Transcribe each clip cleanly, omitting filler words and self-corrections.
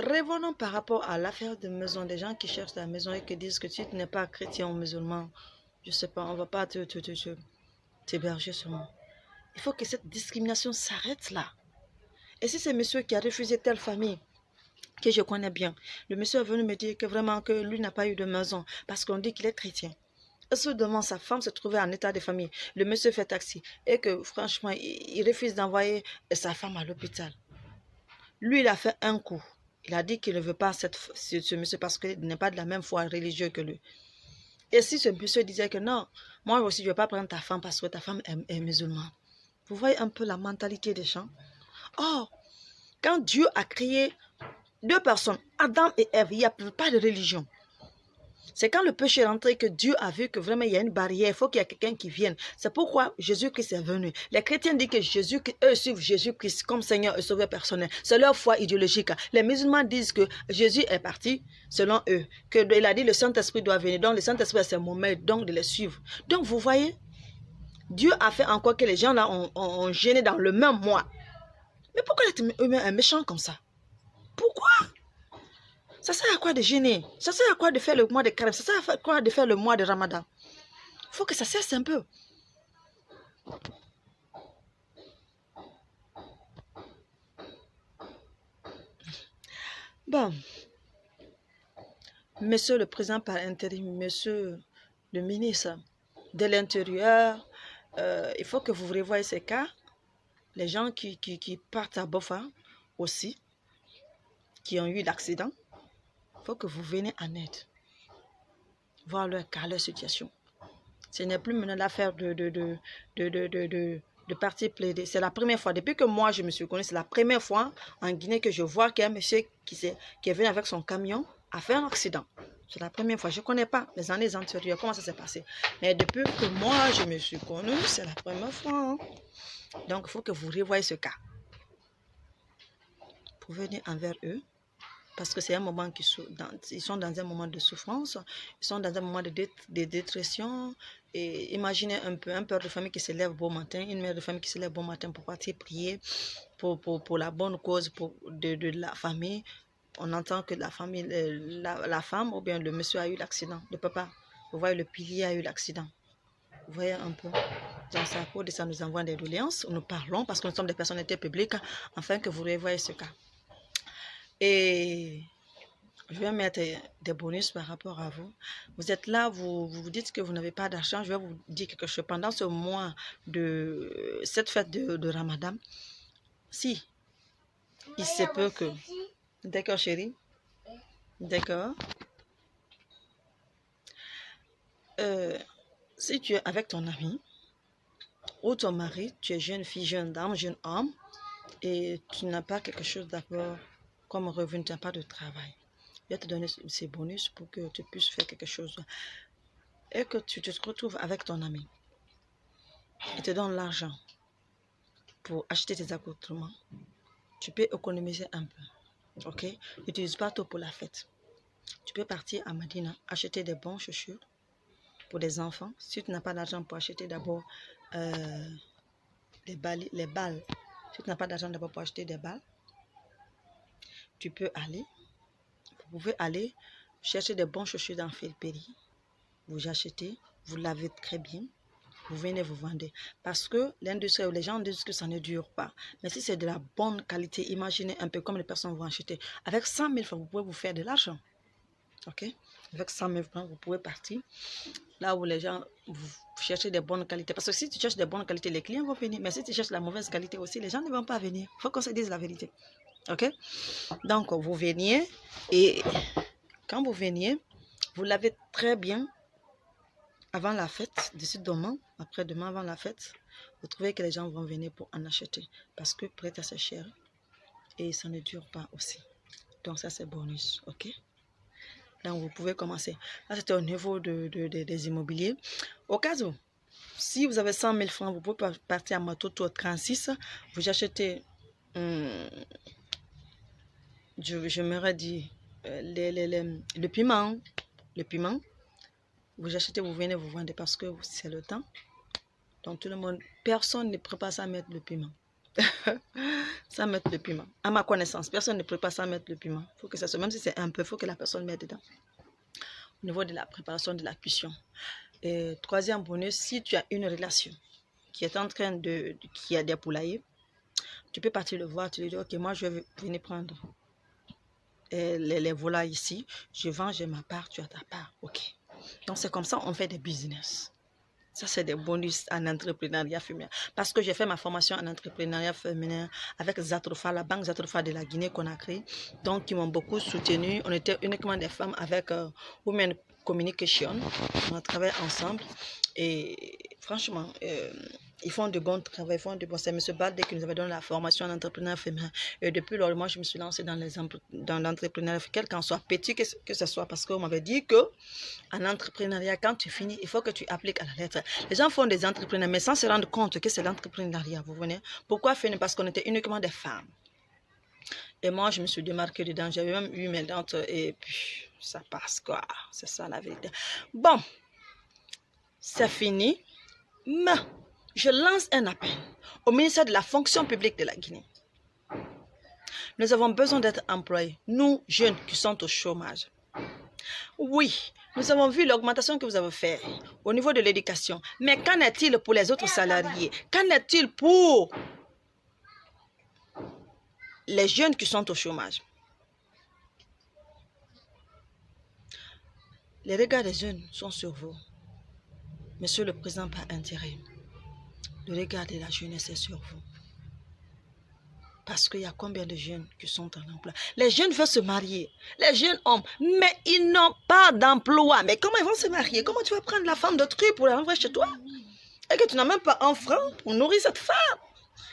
revenons par rapport à l'affaire de maison. Des gens qui cherchent la maison et qui disent que tu n'es pas chrétien ou musulman. Je sais pas, on va pas t'héberger sur moi. Il faut que cette discrimination s'arrête là. Et si c'est monsieur qui a refusé telle famille, que je connais bien, le monsieur est venu me dire que vraiment que lui n'a pas eu de maison parce qu'on dit qu'il est chrétien. Et soudainement, sa femme se trouvait en état de famille. Le monsieur fait taxi et que franchement, il refuse d'envoyer sa femme à l'hôpital. Lui, il a fait un coup. Il a dit qu'il ne veut pas ce monsieur parce qu'il n'est pas de la même foi religieuse que lui. Et si ce monsieur disait que non, moi aussi, je ne vais pas prendre ta femme parce que ta femme est musulmane. Vous voyez un peu la mentalité des gens. Or, quand Dieu a créé deux personnes, Adam et Ève, il n'y a pas de religion. C'est quand le péché est rentré que Dieu a vu que vraiment il y a une barrière, il faut qu'il y ait quelqu'un qui vienne. C'est pourquoi Jésus-Christ est venu. Les chrétiens disent que eux suivent Jésus-Christ comme Seigneur et Sauveur personnel. C'est leur foi idéologique. Les musulmans disent que Jésus est parti, selon eux, qu'il a dit le Saint-Esprit doit venir. Donc le Saint-Esprit c'est mon maître, donc de les suivre. Donc vous voyez, Dieu a fait encore que les gens là ont gêné dans le même mois. Mais pourquoi l'être humain est méchant comme ça? Pourquoi? Ça sert à quoi de gêner? Ça sert à quoi de faire le mois de carême? Ça sert à quoi de faire le mois de Ramadan? Il faut que ça cesse un peu. Bon. Monsieur le président par intérim, monsieur le ministre de l'Intérieur, il faut que vous revoyez ces cas. Les gens qui partent à Bofa aussi, qui ont eu l'accident, il faut que vous veniez en aide. Voir leur cas, leur situation. Ce n'est plus maintenant l'affaire de partir plaider. C'est la première fois. Depuis que moi je me suis connue, c'est la première fois en Guinée que je vois qu'il y a un monsieur qui est venu avec son camion a fait un accident. C'est la première fois. Je ne connais pas les années antérieures, comment ça s'est passé. Mais depuis que moi je me suis connue, c'est la première fois. Hein. Donc il faut que vous revoyez ce cas. Pour venir envers eux. Parce que c'est un moment ils sont dans un moment de souffrance, ils sont dans un moment de dépression. Et imaginez un peu, un père de famille qui se lève beau matin, une mère de famille qui se lève beau matin pour partir prier pour la bonne cause de la famille. On entend que la famille, la femme ou bien le monsieur a eu l'accident, le papa. Vous voyez, le pilier a eu l'accident. Vous voyez un peu. Dans sa peau, ça nous envoie des doléances. Nous parlons parce que nous sommes des personnalités publiques afin que vous revoyez ce cas. Et je vais mettre des bonus par rapport à vous. Vous êtes là, vous vous dites que vous n'avez pas d'argent. Je vais vous dire quelque chose. Pendant ce mois de cette fête de Ramadan, si il se peut que... D'accord, chérie? D'accord. Si tu es avec ton ami ou ton mari, tu es jeune fille, jeune dame, jeune homme, et tu n'as pas quelque chose d'abord comme revenu, tu n'as pas de travail. Je vais te donner ces bonus pour que tu puisses faire quelque chose. Et que tu te retrouves avec ton ami. Il te donne l'argent pour acheter tes accoutrements. Tu peux économiser un peu. Ok? N'utilise pas tout pour la fête. Tu peux partir à Madina, acheter des bons chaussures pour des enfants. Si tu n'as pas d'argent pour acheter d'abord les balles. Si tu n'as pas d'argent d'abord pour acheter des balles, tu peux aller. Vous pouvez aller chercher des bons chaussures dans Felperi. Vous achetez, vous lavez très bien. Vous venez vous vendre. Parce que l'industrie, les gens disent que ça ne dure pas. Mais si c'est de la bonne qualité, imaginez un peu comme les personnes vont acheter. Avec 100 000 francs, vous pouvez vous faire de l'argent. Ok? Avec 100 000 francs, vous pouvez partir. Là où les gens, vous cherchez des bonnes qualités. Parce que si tu cherches des bonnes qualités, les clients vont venir. Mais si tu cherches la mauvaise qualité aussi, les gens ne vont pas venir. Il faut qu'on se dise la vérité. Ok? Donc, vous veniez et quand vous veniez, vous lavez très bien avant la fête, d'ici demain, après-demain, avant la fête. Vous trouvez que les gens vont venir pour en acheter parce que peut-être assez cher et ça ne dure pas aussi. Donc, ça, c'est bonus. Ok? Donc, vous pouvez commencer. Là, c'était au niveau des immobiliers. Au cas où, si vous avez 100 000 francs, vous pouvez partir à Matoto 36. Vous achetez, je m'aurais dit, le piment. Le piment. Vous achetez, vous venez, vous vendez parce que c'est le temps. Donc, tout le monde, personne ne prépare ça à mettre le piment. sans mettre le piment. À ma connaissance, personne ne prépare sans mettre le piment. Faut que ça soit, même si c'est un peu, il faut que la personne mette dedans. Au niveau de la préparation de la cuisson. Et troisième bonus, si tu as une relation qui est en train qui a des poulaillers, tu peux partir le voir, tu lui dis, ok, moi je vais venir prendre les volailles ici, je vends, j'ai ma part, tu as ta part, ok. Donc c'est comme ça on fait des business. Ça c'est des bonus en entrepreneuriat féminin. Parce que j'ai fait ma formation en entrepreneuriat féminin avec Zatrofa, la banque Zatrofa de la Guinée qu'on a créée. Donc ils m'ont beaucoup soutenu. On était uniquement des femmes avec Women Communication. On a travaillé ensemble et franchement, ils font de bons travaux, ils font de bons. C'est M. Baldé qui nous avait donné la formation en entrepreneur féminin. Et depuis lors, moi, je me suis lancée dans l'entrepreneuriat, quel qu'en soit petit que ce soit, parce qu'on m'avait dit que en entrepreneuriat, quand tu finis, il faut que tu appliques à la lettre. Les gens font des entrepreneurs, mais sans se rendre compte que c'est l'entrepreneuriat, vous voyez. Pourquoi finir? Parce qu'on était uniquement des femmes. Et moi, je me suis démarquée dedans. J'avais même eu mes dents et puis ça passe quoi. C'est ça la vérité. Bon, c'est fini. Mais je lance un appel au ministère de la fonction publique de la Guinée. Nous avons besoin d'être employés, nous, jeunes qui sont au chômage. Oui, nous avons vu l'augmentation que vous avez faite au niveau de l'éducation. Mais qu'en est-il pour les autres salariés? Qu'en est-il pour les jeunes qui sont au chômage? Les regards des jeunes sont sur vous. Monsieur le Président par intérim, le regard de la jeunesse est sur vous. Parce qu'il y a combien de jeunes qui sont en emploi? Les jeunes veulent se marier, les jeunes hommes, mais ils n'ont pas d'emploi. Mais comment ils vont se marier? Comment tu vas prendre la femme d'autrui pour la renvoyer chez toi? Et que tu n'as même pas un franc pour nourrir cette femme?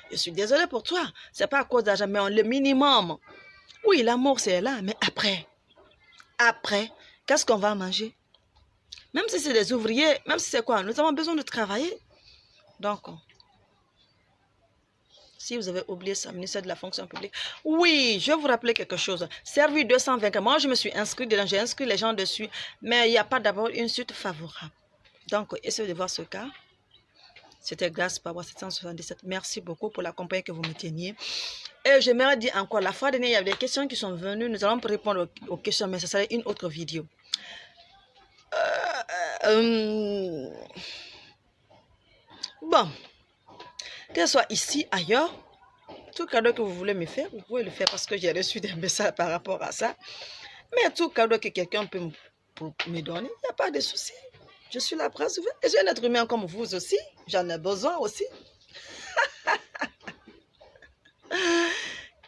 Je suis désolée pour toi. Ce n'est pas à cause d'argent, mais le minimum. Oui, l'amour c'est là, mais après, qu'est-ce qu'on va manger? Même si c'est des ouvriers, même si c'est quoi, nous avons besoin de travailler. Donc, si vous avez oublié ça, ministère de la fonction publique. Oui, je vais vous rappeler quelque chose. Servi 220, moi je me suis inscrite dedans, j'ai inscrit les gens dessus, mais il n'y a pas d'abord une suite favorable. Donc, essayez de voir ce cas. C'était grâce par 777. Merci beaucoup pour la compagnie que vous me teniez. Et j'aimerais dire encore, la fois dernière, il y avait des questions qui sont venues. Nous allons répondre aux questions, mais ce serait une autre vidéo. Bon, que ce soit ici, ailleurs, tout cadeau que vous voulez me faire, vous pouvez le faire parce que j'ai reçu des messages par rapport à ça. Mais tout cadeau que quelqu'un peut me donner, il n'y a pas de souci. Je suis la presse ouverte. Et je suis un être humain comme vous aussi. J'en ai besoin aussi.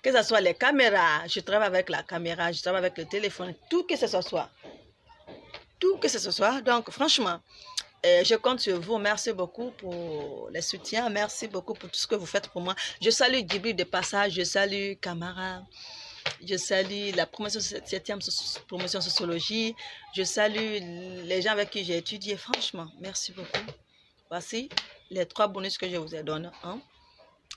Que ce soit les caméras, je travaille avec la caméra, je travaille avec le téléphone, tout que ce soit. Tout que ce soit. Donc, franchement, je compte sur vous. Merci beaucoup pour les soutiens. Merci beaucoup pour tout ce que vous faites pour moi. Je salue Djibril de passage. Je salue Camara. Je salue la promotion 7e promotion sociologie. Je salue les gens avec qui j'ai étudié. Franchement, merci beaucoup. Voici les 3 bonus que je vous ai donnés. 1,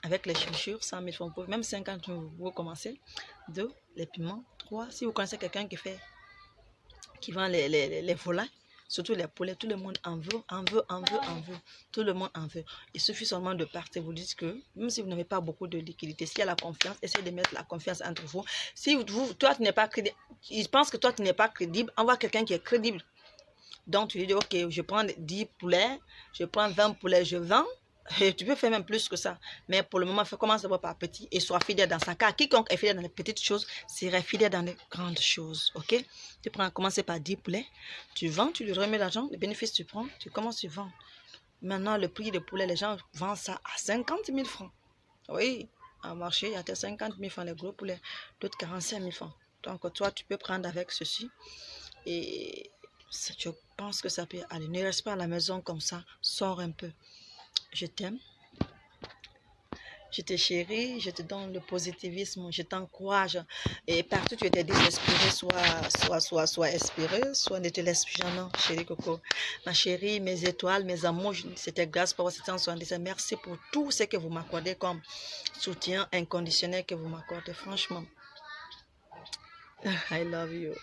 avec les chaussures, 100 000 francs. Même 50 000, vous commencez. 2, les piments. 3, si vous connaissez quelqu'un qui vend les volailles, surtout les poulets, tout le monde en veut. Tout le monde en veut. Il suffit seulement de partir. Vous dites que, même si vous n'avez pas beaucoup de liquidité, s'il y a la confiance, essayez de mettre la confiance entre vous. Si toi, tu n'es pas crédible, il pense que toi, tu n'es pas crédible, envoie quelqu'un qui est crédible. Donc, tu lui dis, ok, je prends 10 poulets, je prends 20 poulets, je vends. Et tu peux faire même plus que ça. Mais pour le moment, commence d'abord par petit et sois fidèle dans ça. Car quiconque est fidèle dans les petites choses, serait fidèle dans les grandes choses. Ok? Tu prends, commencer par 10 poulets, tu vends, tu lui remets l'argent, le bénéfice tu prends, tu commences, tu vends. Maintenant, le prix des poulets, les gens vendent ça à 50 000 francs. Oui, en marché, il y a 50 000 francs les gros poulets, d'autres 45 000 francs. Donc, toi, tu peux prendre avec ceci. Et je pense que ça peut aller. Ne reste pas à la maison comme ça, sors un peu. Je t'aime, je te chéris, je te donne le positivisme, je t'encourage. Et partout tu étais désespéré, soit espéré, soit ne te laisse jamais, chérie Coco. Ma chérie, mes étoiles, mes amours, c'était grâce pour 777. Merci pour tout ce que vous m'accordez comme soutien inconditionnel que vous m'accordez. Franchement, I love you.